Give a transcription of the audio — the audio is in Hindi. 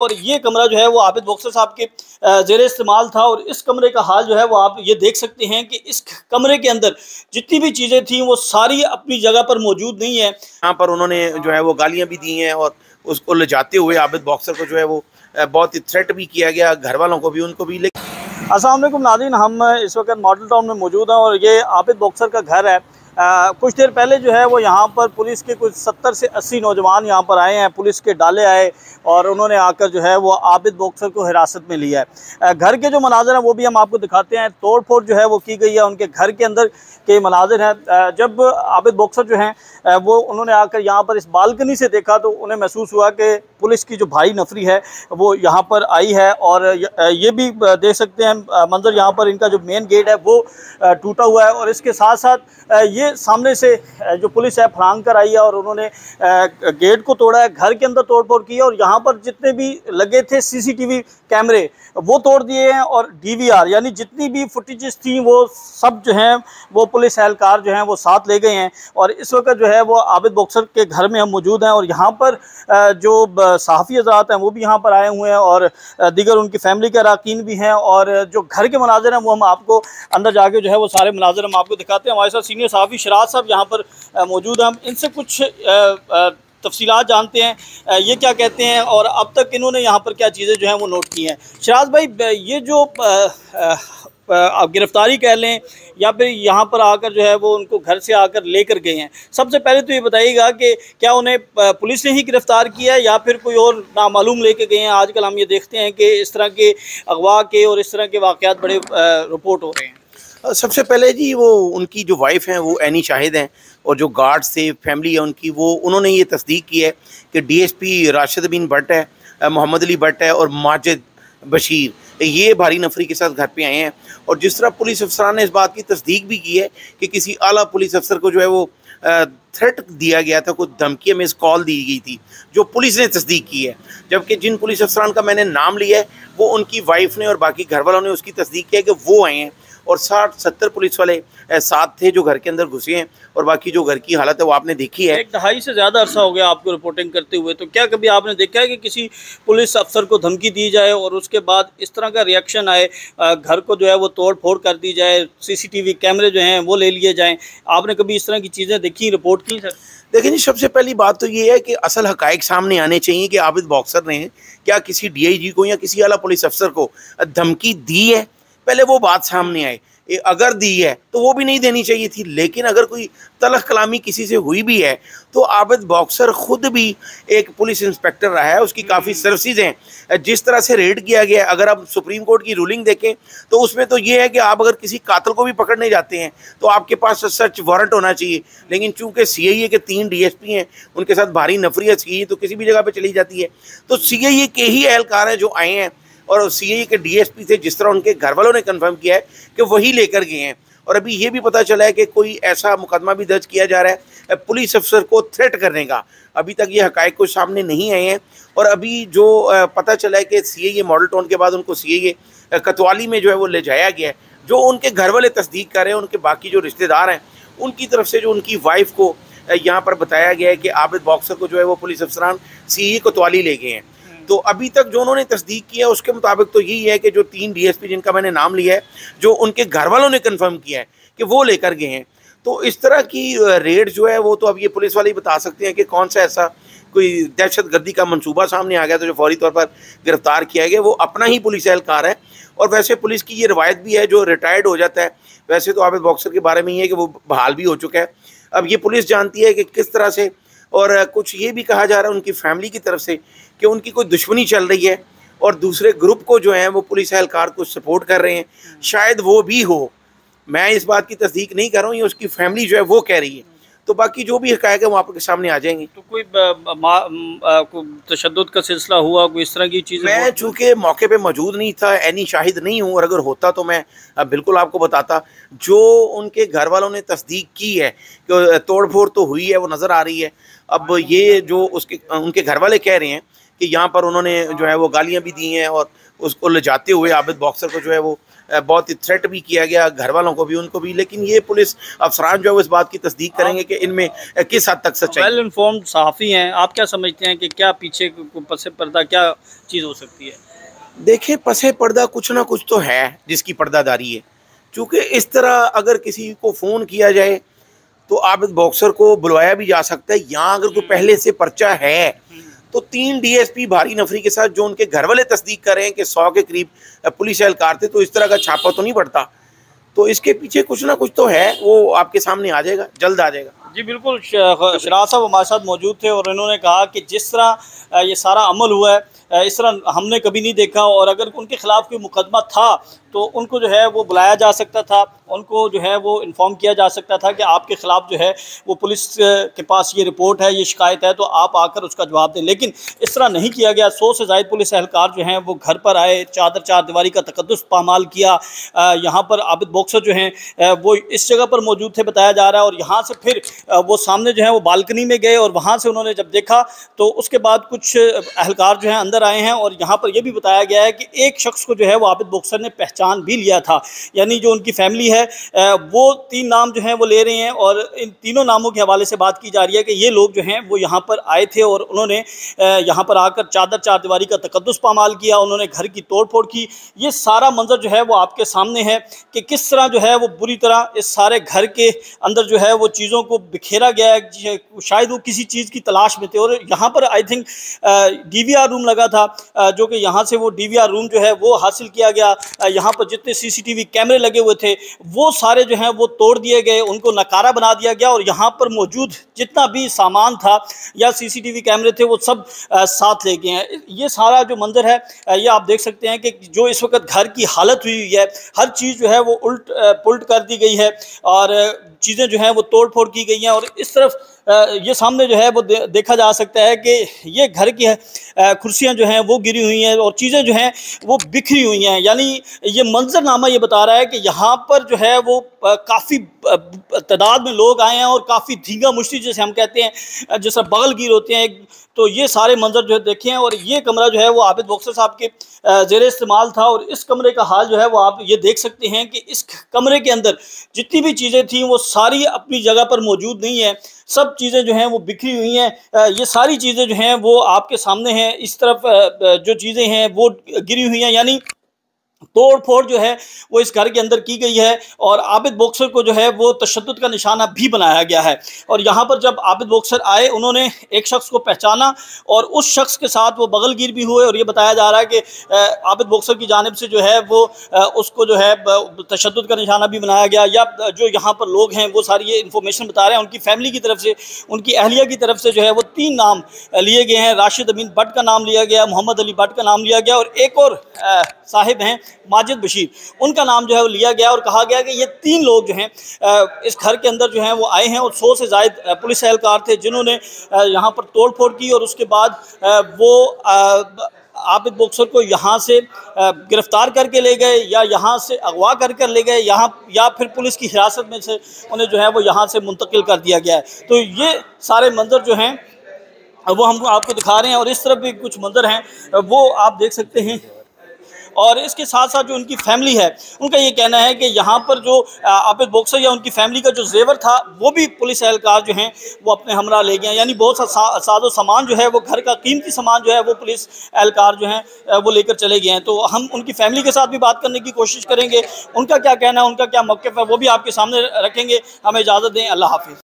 और ये कमरा जो है वो आबिद बॉक्सर साहब के ज़ेरे इस्तेमाल था और इस कमरे का हाल जो है वो आप ये देख सकते हैं कि इस कमरे के अंदर जितनी भी चीज़ें थी वो सारी अपनी जगह पर मौजूद नहीं है। यहाँ पर उन्होंने जो है वो गालियाँ भी दी हैं और उसको ले जाते हुए आबिद बॉक्सर को जो है वो बहुत ही थ्रेट भी किया गया, घर वालों को भी, उनको भी। अस्सलाम वालेकुम नाज़रीन, हम इस वक्त मॉडल टाउन में मौजूद हैं और ये आबिद बॉक्सर का घर है। कुछ देर पहले जो है वो यहाँ पर पुलिस के कुछ 70 से 80 नौजवान यहाँ पर आए हैं, पुलिस के डाले आए और उन्होंने आकर जो है वो आबिद बॉक्सर को हिरासत में लिया है। घर के जो मनाज़र हैं वो भी हम आपको दिखाते हैं। तोड़ फोड़ जो है वो की गई है उनके घर के अंदर के मनाज़र हैं। जब आबिद बॉक्सर जो हैं वो उन्होंने आकर यहाँ पर इस बालकनी से देखा तो उन्हें महसूस हुआ कि पुलिस की जो भारी नफरी है वो यहाँ पर आई है और ये भी देख सकते हैं मंजर, यहाँ पर इनका जो मेन गेट है वो टूटा हुआ है और इसके साथ साथ ये सामने से जो पुलिस है फलांग कर आई है और उन्होंने गेट को तोड़ा है, घर के अंदर तोड़फोड़ की है और यहाँ पर जितने भी लगे थे सीसीटीवी कैमरे वो तोड़ दिए हैं और डीवीआर यानी जितनी भी फुटेजेस थी वो सब जो हैं वो पुलिस एहलकार जो हैं वो साथ ले गए हैं। और इस वक्त जो है वो आबिद बॉक्सर के घर में हम मौजूद हैं और यहाँ पर जो सहाफ़ी हज़रात हैं वो भी यहाँ पर आए हुए हैं और दीगर उनकी फैमिली के अरकान भी हैं और जो घर के मनाज़र हैं वो हम आपको अंदर जाके जो है वो सारे मनाज़र हम आपको दिखाते हैं। हमारे साथ सीनियर सहाफ़ी शराज साहब यहाँ पर मौजूद हैं, हम इनसे कुछ तफसीलात जानते हैं ये क्या कहते हैं और अब तक इन्होंने यहाँ पर क्या चीज़ें जो हैं वो नोट की हैं। शराज भाई, ये जो आप गिरफ़्तारी कह लें या फिर यहाँ पर आकर जो है वो उनको घर से आकर लेकर गए हैं, सबसे पहले तो ये बताइएगा कि क्या उन्हें पुलिस ने ही गिरफ़्तार किया है या फिर कोई और नामालूम लेके गए हैं? आजकल हम ये देखते हैं कि इस तरह के अगवा के और इस तरह के वाक़यात बड़े रिपोर्ट हो रहे हैं। सबसे पहले जी वो उनकी जो वाइफ हैं वो एनी शाहिद हैं और जो गार्ड्स थे, फैमिली है उनकी, वो उन्होंने ये तस्दीक की है कि डीएसपी राशिद बिन भट्ट है, मोहम्मद अली भट्ट है और माजिद बशीर ये भारी नफरी के साथ घर पे आए हैं। और जिस तरह पुलिस अफसरान ने इस बात की तस्दीक भी की है कि किसी आला पुलिस अफसर को जो है वो थ्रेट दिया गया था, कुछ धमकी में कॉल दी गई थी, जो पुलिस ने तस्दीक की है। जबकि जिन पुलिस अफसरान का मैंने नाम लिया है वो उनकी वाइफ ने और बाकी घर वालों ने उसकी तस्दीक किया कि वो आए हैं और 60-70 पुलिस वाले साथ थे जो घर के अंदर घुसे हैं और बाकी जो घर की हालत है वो आपने देखी है। 1-2.5 से ज़्यादा अरसा हो गया आपको रिपोर्टिंग करते हुए, तो क्या कभी आपने देखा है कि किसी पुलिस अफसर को धमकी दी जाए और उसके बाद इस तरह का रिएक्शन आए, घर को जो है वो तोड़ फोड़ कर दी जाए, सीसीटीवी कैमरे जो हैं वो ले लिए जाएँ? आपने कभी इस तरह की चीज़ें देखी, रिपोर्ट की सर? देखिए जी, सबसे पहली बात तो ये है कि असल हकायक सामने आने चाहिए कि आबिद बॉक्सर ने क्या किसी डीआईजी को या किसी आला पुलिस अफसर को धमकी दी है, पहले वो बात सामने आए। अगर दी है तो वो भी नहीं देनी चाहिए थी, लेकिन अगर कोई तलख कलामी किसी से हुई भी है तो आबिद बॉक्सर खुद भी एक पुलिस इंस्पेक्टर रहा है, उसकी काफ़ी सर्विसेज हैं। जिस तरह से रेड किया गया, अगर आप सुप्रीम कोर्ट की रूलिंग देखें तो उसमें तो ये है कि आप अगर किसी कातिल को भी पकड़ने जाते हैं तो आपके पास सर्च वारंट होना चाहिए, लेकिन चूंकि सीआईए के 3 डीएसपी हैं, उनके साथ भारी नफरी है, सीआईए तो किसी भी जगह पर चली जाती है, तो सीआईए के ही एहलकार हैं जो आए हैं और सीआईए के डीएसपी थे, जिस तरह उनके घर वालों ने कंफर्म किया है कि वही लेकर गए हैं। और अभी ये भी पता चला है कि कोई ऐसा मुकदमा भी दर्ज किया जा रहा है पुलिस अफसर को थ्रेट करने का। अभी तक ये हकायक कुछ सामने नहीं आए हैं और अभी जो पता चला है कि सीआईए मॉडल टाउन के बाद उनको सीआईए कोतवाली में जो है वो ले जाया गया है। जो उनके घर वाले तस्दीक कर रहे हैं, उनके बाकी जो रिश्तेदार हैं उनकी तरफ से जो उनकी वाइफ को यहाँ पर बताया गया है कि आबिद बॉक्सर को जो है वो पुलिस अफसरान सीआईए कोतवाली ले गए हैं। तो अभी तक जो उन्होंने तस्दीक किया है उसके मुताबिक तो यही है कि जो 3 डीएसपी जिनका मैंने नाम लिया है, जो उनके घर वालों ने कंफर्म किया है कि वो लेकर गए हैं। तो इस तरह की रेड जो है वो तो अब ये पुलिस वाले ही बता सकते हैं कि कौन सा ऐसा कोई दहशतगर्दी का मंसूबा सामने आ गया तो जो फौरी तौर पर गिरफ्तार किया गया। वो अपना ही पुलिस एहलकार है और वैसे पुलिस की ये रवायत भी है, जो रिटायर्ड हो जाता है, वैसे तो आबिद बॉक्सर के बारे में ये है कि वो बहाल भी हो चुका है। अब ये पुलिस जानती है कि किस तरह से, और कुछ ये भी कहा जा रहा है उनकी फैमिली की तरफ से कि उनकी कोई दुश्मनी चल रही है और दूसरे ग्रुप को जो है वो पुलिस एहलकार को सपोर्ट कर रहे हैं। शायद वो भी हो, मैं इस बात की तस्दीक नहीं कर रहा हूँ, ये उसकी फैमिली जो है वो कह रही है। तो बाकी जो भी हकायक है वो आपके सामने आ जाएंगे। तो कोई तशद्दुद का सिलसिला हुआ, कोई इस तरह की चीज़? मैं चूँकि मौके पे मौजूद नहीं था, एनी शाहिद नहीं हूँ, और अगर होता तो मैं बिल्कुल आपको बताता। जो उनके घर वालों ने तस्दीक की है कि तोड़ फोड़ तो हुई है वो नज़र आ रही है। अब ये जो उनके घर वाले कह रहे हैं कि यहाँ पर उन्होंने जो है वो गालियाँ भी दी हैं और उसको ले जाते हुए आबिद बॉक्सर को जो है वो बहुत थ्रेट भी किया गया घर वालों को भी, उनको भी। लेकिन ये पुलिस अफसरान जो है इस बात की तस्दीक करेंगे कि इनमें किस हद तक सच्चाई। वेल इन्फॉर्म्ड सहाफ़ी हैं, आप क्या समझते हैं कि क्या पीछे पसे पर्दा क्या चीज़ हो सकती है? देखें, पसे पर्दा कुछ ना कुछ तो है जिसकी पर्दादारी है। चूँकि इस तरह अगर किसी को फ़ोन किया जाए तो आबिद बॉक्सर को बुलवाया भी जा सकता है। यहाँ अगर कोई पहले से पर्चा है तो 3 DSP भारी नफरी के साथ जो उनके घर वाले तस्दीक कर रहे हैं कि 100 के करीब पुलिस एहलकार थे, तो इस तरह का छापा तो नहीं पड़ता। तो इसके पीछे कुछ ना कुछ तो है, वो आपके सामने आ जाएगा, जल्द आ जाएगा। जी बिल्कुल, शराज साहब हमारे साथ मौजूद थे और इन्होंने कहा कि जिस तरह ये सारा अमल हुआ है इस तरह हमने कभी नहीं देखा, और अगर उनके खिलाफ कोई मुकदमा था तो उनको जो है वो बुलाया जा सकता था, उनको जो है वो इन्फॉर्म किया जा सकता था कि आपके ख़िलाफ़ जो है वो पुलिस के पास ये रिपोर्ट है, ये शिकायत है, तो आप आकर उसका जवाब दें। लेकिन इस तरह नहीं किया गया। 100 से ज़ायद पुलिस एहलकार जो हैं वो घर पर आए, चार दीवारी का तकद्दुस पामाल किया। यहाँ पर आबिद बॉक्सर जो हैं वो इस जगह पर मौजूद थे बताया जा रहा है, और यहाँ से फिर वो सामने जो है वो बालकनी में गए और वहाँ से उन्होंने जब देखा तो उसके बाद कुछ एहलकार जो हैं अंदर आए हैं, और यहाँ पर यह भी बताया गया है कि एक शख्स को जो है वो आबिद बॉक्सर ने पहचान भी लिया था। यानी जो उनकी फैमिली है वो 3 नाम जो हैं वो ले रहे हैं, और इन तीनों नामों के हवाले से बात की जा रही है कि ये लोग जो हैं वो यहाँ पर आए थे और उन्होंने यहाँ पर आकर चार दीवारी का तकद्दुस पामाल किया, उन्होंने घर की तोड़ फोड़ की। ये सारा मंजर जो है वो आपके सामने है कि किस तरह जो है वो बुरी तरह इस सारे घर के अंदर जो है वो चीज़ों को बिखेरा गया है। शायद वो किसी चीज़ की तलाश में थे, और यहाँ पर आई थिंक DVR रूम लगा था, जो कि यहाँ से वो DVR रूम जो है वो हासिल किया गया। यहाँ पर जितने CCTV कैमरे लगे हुए थे वो सारे जो हैं वो तोड़ दिए गए, उनको नकारा बना दिया गया, और यहाँ पर मौजूद जितना भी सामान था या CCTV कैमरे थे वो सब साथ ले गए हैं। ये सारा जो मंजर है ये आप देख सकते हैं कि जो इस वक्त घर की हालत हुई है, हर चीज़ जो है वो उल्ट पुल्ट कर दी गई है और चीज़ें जो हैं वो तोड़ फोड़ की गई हैं। और इस तरफ ये सामने जो है वो देखा जा सकता है कि ये घर की कुर्सियां जो हैं वो गिरी हुई हैं और चीज़ें जो हैं वो बिखरी हुई हैं। यानी ये मंजरनामा ये बता रहा है कि यहाँ पर जो है वो काफ़ी तादाद में लोग आए हैं और काफ़ी धींगा मुश्ती जैसे हम कहते हैं, जैसे बगलगीर होते हैं। तो ये सारे मंजर जो है देखे हैं, और ये कमरा जो है वो आबिद बॉक्सर साहब के ज़ेर इस्तेमाल था, और इस कमरे का हाल जो है वो आप ये देख सकते हैं कि इस कमरे के अंदर जितनी भी चीज़ें थी वो सारी अपनी जगह पर मौजूद नहीं है। सब चीज़ें जो हैं वो बिखरी हुई हैं। ये सारी चीज़ें जो हैं वो आपके सामने हैं। इस तरफ जो चीज़ें हैं वो गिरी हुई हैं, यानी तोड़ फोड़ जो है वो इस घर के अंदर की गई है, और आबिद बॉक्सर को जो है वो तशद्दुद का निशाना भी बनाया गया है। और यहाँ पर जब आबिद बॉक्सर आए उन्होंने एक शख्स को पहचाना और उस शख्स के साथ वो बगलगीर भी हुए, और ये बताया जा रहा है कि आबिद बॉक्सर की जानिब से जो है वो उसको जो है तशद्दुद का निशाना भी बनाया गया। या जो यहाँ पर लोग हैं वो सारी ये इन्फॉर्मेशन बता रहे हैं, उनकी फैमिली की तरफ से, उनकी अहलिया की तरफ से जो है वो 3 नाम लिए गए हैं। राशिद अमीन भट्ट का नाम लिया गया, मोहम्मद अली भट्ट का नाम लिया गया, और एक और साहिब हैं माजिद बशीर, उनका नाम जो है वो लिया गया, और कहा गया कि ये 3 लोग जो हैं इस घर के अंदर जो हैं वो आए हैं, और 100 से ज़ायद पुलिस एहलकार थे जिन्होंने यहाँ पर तोड़ फोड़ की, और उसके बाद वो आबिद बॉक्सर को यहाँ से गिरफ़्तार करके ले गए, या यहाँ से अगवा करके ले गए, या फिर पुलिस की हिरासत में से उन्हें जो है वो यहाँ से मुंतकिल कर दिया गया है। तो ये सारे मंजर जो हैं वो हम आपको दिखा रहे हैं, और इस तरफ भी कुछ मंजर हैं वो आप देख सकते हैं। और इसके साथ साथ जो उनकी फैमिली है उनका ये कहना है कि यहाँ पर जो आबिद बॉक्सर या उनकी फैमिली का जो जेवर था वो भी पुलिस एहलकार जो हैं वो अपने हमरा ले गए हैं। यानी बहुत सा साजो सामान जो है वो घर का कीमती सामान जो है वो पुलिस एहलकार जो हैं वो लेकर चले गए हैं। तो हम उनकी फैमिली के साथ भी बात करने की कोशिश करेंगे, उनका क्या कहना है, उनका क्या मौक़िफ़ है, वो भी आपके सामने रखेंगे। हमें इजाज़त दें, अल्लाह हाफ़िज़।